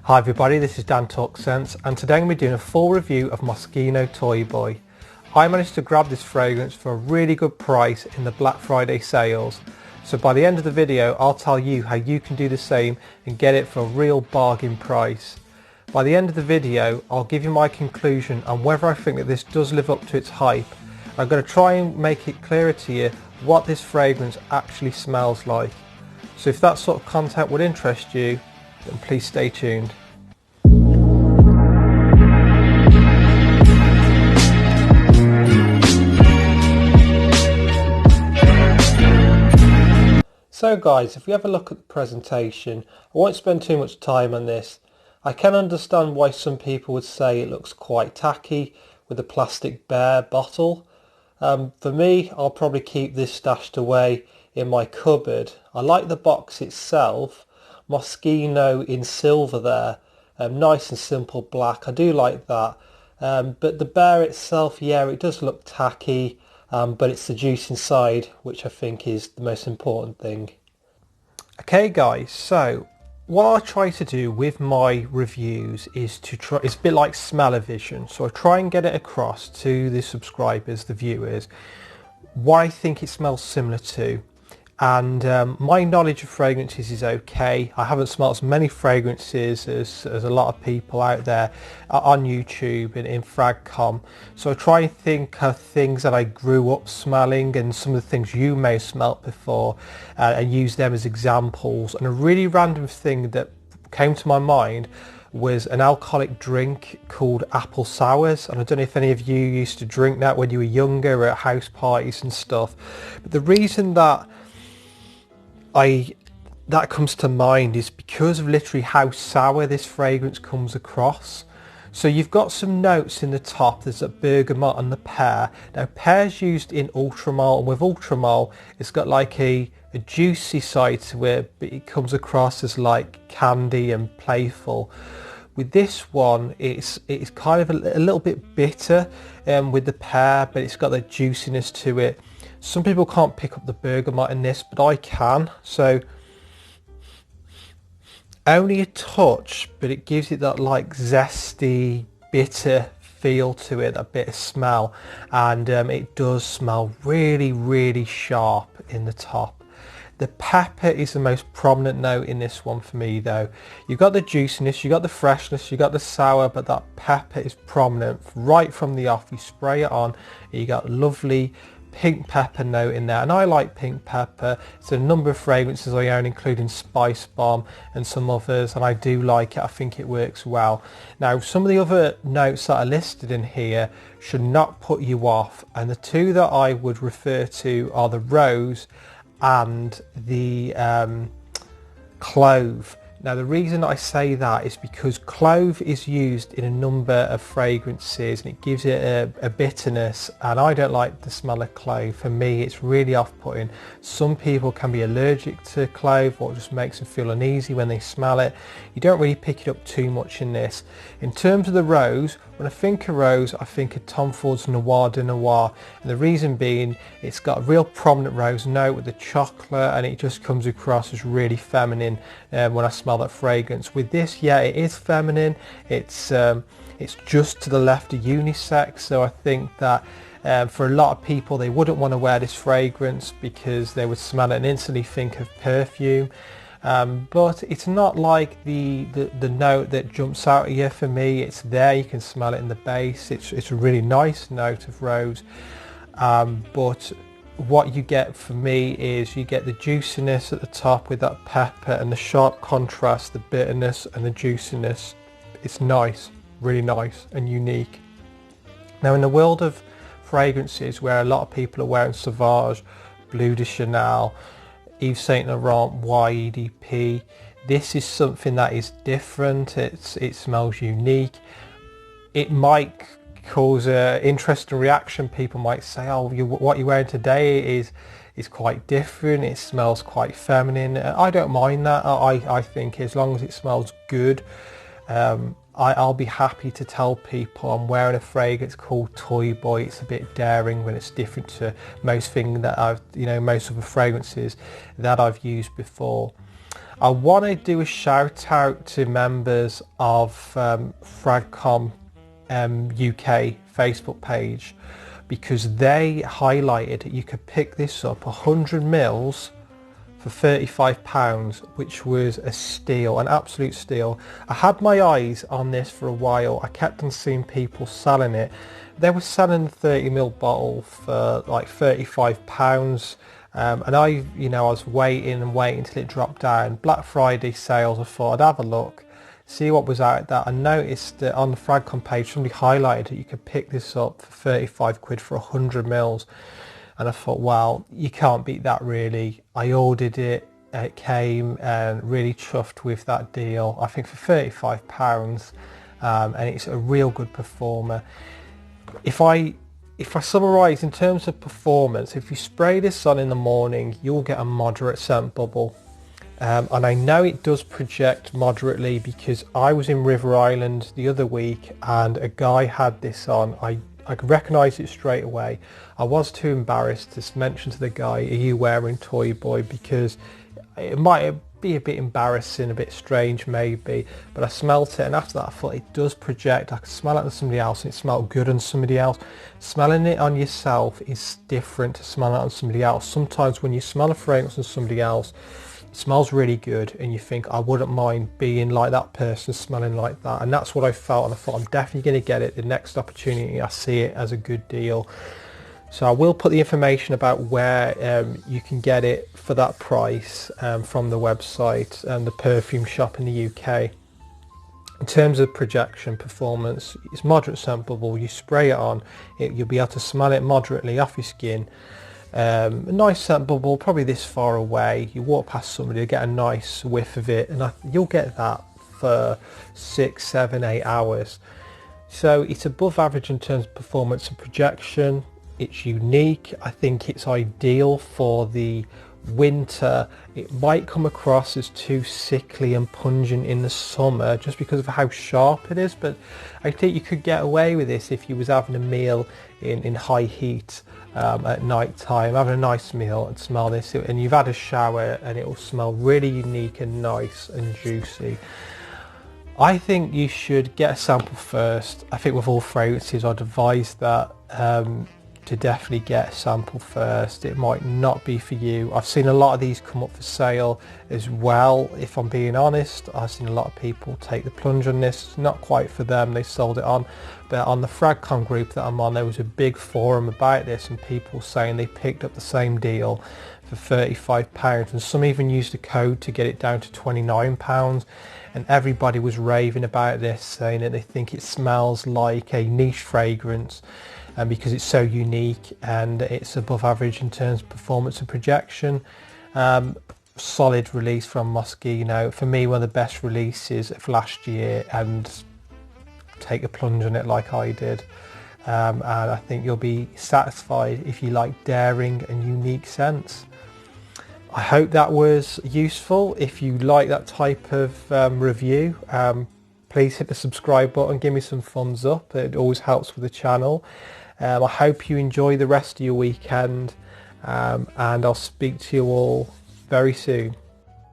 Hi everybody, this is Dan Talk Sense, and today I'm going to be doing a full review of Moschino Toyboy. I managed to grab this fragrance for a really good price in the Black Friday sales, so by the end of the video I'll tell you how you can do the same and get it for a real bargain price. By the end of the video I'll give you my conclusion on whether I think that this does live up to its hype. I'm going to try and make it clearer to you what this fragrance actually smells like. So if that sort of content would interest you, then please stay tuned. So guys, if we have a look at the presentation, I won't spend too much time on this. I can understand why some people would say it looks quite tacky with a plastic bear bottle. For me, I'll probably keep this stashed away in my cupboard. I like the box itself, Moschino in silver there, nice and simple black. I do like that, but the bear itself, yeah, it does look tacky, but it's the juice inside which I think is the most important thing. Okay guys, so what I try to do with my reviews is to try, it's a bit like smell-o-vision, so I try and get it across to the subscribers, the viewers, what I think it smells similar to. And my knowledge of fragrances is okay. I haven't smelled as many fragrances as a lot of people out there on YouTube and in Fragcom. So I try and think of things that I grew up smelling and some of the things you may have smelt before and use them as examples. And a really random thing that came to my mind was an alcoholic drink called apple sours, and I don't know if any of you used to drink that when you were younger or at house parties and stuff. But the reason that comes to mind is because of literally how sour this fragrance comes across. So you've got some notes in the top. There's a bergamot and the pear. Now pear's used in ultramalt, and with ultramalt it's got like a juicy side to it, but it comes across as like candy and playful. With this one it's kind of a little bit bitter with the pear, but it's got that juiciness to it. Some people can't pick up the bergamot in this, but I can. So only a touch, but it gives it that like zesty, bitter feel to it, that bitter smell. And it does smell really, really sharp in the top. The pepper is the most prominent note in this one for me though. You've got the juiciness, you've got the freshness, you've got the sour, but that pepper is prominent right from the off. You spray it on, you got lovely pink pepper note in there, and I like pink pepper. It's a number of fragrances I own, including Spice Bomb and some others, and I do like it. I think it works well. Now some of the other notes that are listed in here should not put you off, and the two that I would refer to are the rose and the clove. Now the reason I say that is because clove is used in a number of fragrances and it gives it a bitterness, and I don't like the smell of clove. For me it's really off-putting. Some people can be allergic to clove, or it just makes them feel uneasy when they smell it. You don't really pick it up too much in this. In terms of the rose, when I think of rose I think of Tom Ford's Noir de Noir, and the reason being it's got a real prominent rose note with the chocolate, and it just comes across as really feminine when I smell that fragrance. With this, yeah, it is feminine. It's just to the left of unisex, so I think that for a lot of people they wouldn't want to wear this fragrance because they would smell it and instantly think of perfume. But it's not like the note that jumps out at you. For me, it's there. You can smell it in the base. It's a really nice note of rose, but what you get for me is you get the juiciness at the top with that pepper and the sharp contrast, the bitterness and the juiciness. It's nice, really nice and unique. Now in the world of fragrances where a lot of people are wearing Sauvage, Bleu de Chanel, Yves Saint Laurent, YEDP, this is something that is different. It smells unique. It might cause an interesting reaction. People might say, oh, what you're wearing today is quite different, it smells quite feminine. I don't mind that. I think as long as it smells good, I'll be happy to tell people I'm wearing a fragrance called Toyboy. It's a bit daring when it's different to most things that most of the fragrances that I've used before. I want to do a shout out to members of Fragcom UK Facebook page, because they highlighted that you could pick this up 100 mils for £35, which was a steal, an absolute steal. I had my eyes on this for a while. I kept on seeing people selling it. They were selling the 30ml bottle for like £35. And I was waiting and waiting until it dropped down. Black Friday sales, I thought I'd have a look, see what was out there. I noticed that on the Fragcom page somebody highlighted that you could pick this up for 35 quid for 100 mils. And I thought, well, you can't beat that really. I ordered it, it came, and really chuffed with that deal. I think for £35, and it's a real good performer. If I summarise in terms of performance, if you spray this on in the morning, you'll get a moderate scent bubble. And I know it does project moderately because I was in River Island the other week and a guy had this on. I could recognise it straight away. I was too embarrassed to mention to the guy, are you wearing Toyboy? Because it might be a bit embarrassing, a bit strange maybe, but I smelt it and after that I thought it does project. I could smell it on somebody else and it smelled good on somebody else. Smelling it on yourself is different to smelling it on somebody else. Sometimes when you smell a fragrance on somebody else, it smells really good and you think, I wouldn't mind being like that person, smelling like that. And that's what I felt, and I thought I'm definitely going to get it the next opportunity I see it as a good deal. So I will put the information about where you can get it for that price from the website and the perfume shop in the UK. In terms of projection performance, it's moderate scent bubble. You spray it on, you'll be able to smell it moderately off your skin. A nice scent bubble, probably this far away. You walk past somebody, you get a nice whiff of it, and you'll get that for 6, 7, 8 hours. So it's above average in terms of performance and projection. It's unique. I think it's ideal for the winter. It might come across as too sickly and pungent in the summer just because of how sharp it is, but I think you could get away with this if you was having a meal in high heat at night time, having a nice meal and smell this, and you've had a shower and it will smell really unique and nice and juicy. I think you should get a sample first. I think with all fragrances I'd advise that to definitely get a sample first. It might not be for you. I've seen a lot of these come up for sale as well, if I'm being honest. I've seen a lot of people take the plunge on this. It's not quite for them, they sold it on. But on the Fragcom group that I'm on, there was a big forum about this and people saying they picked up the same deal for £35, and some even used a code to get it down to £29, and everybody was raving about this, saying that they think it smells like a niche fragrance, and because it's so unique and it's above average in terms of performance and projection. Solid release from Moschino. For me, one of the best releases of last year, and take a plunge on it like I did. And I think you'll be satisfied if you like daring and unique scents. I hope that was useful. If you like that type of review, please hit the subscribe button, give me some thumbs up. It always helps with the channel. I hope you enjoy the rest of your weekend, and I'll speak to you all very soon.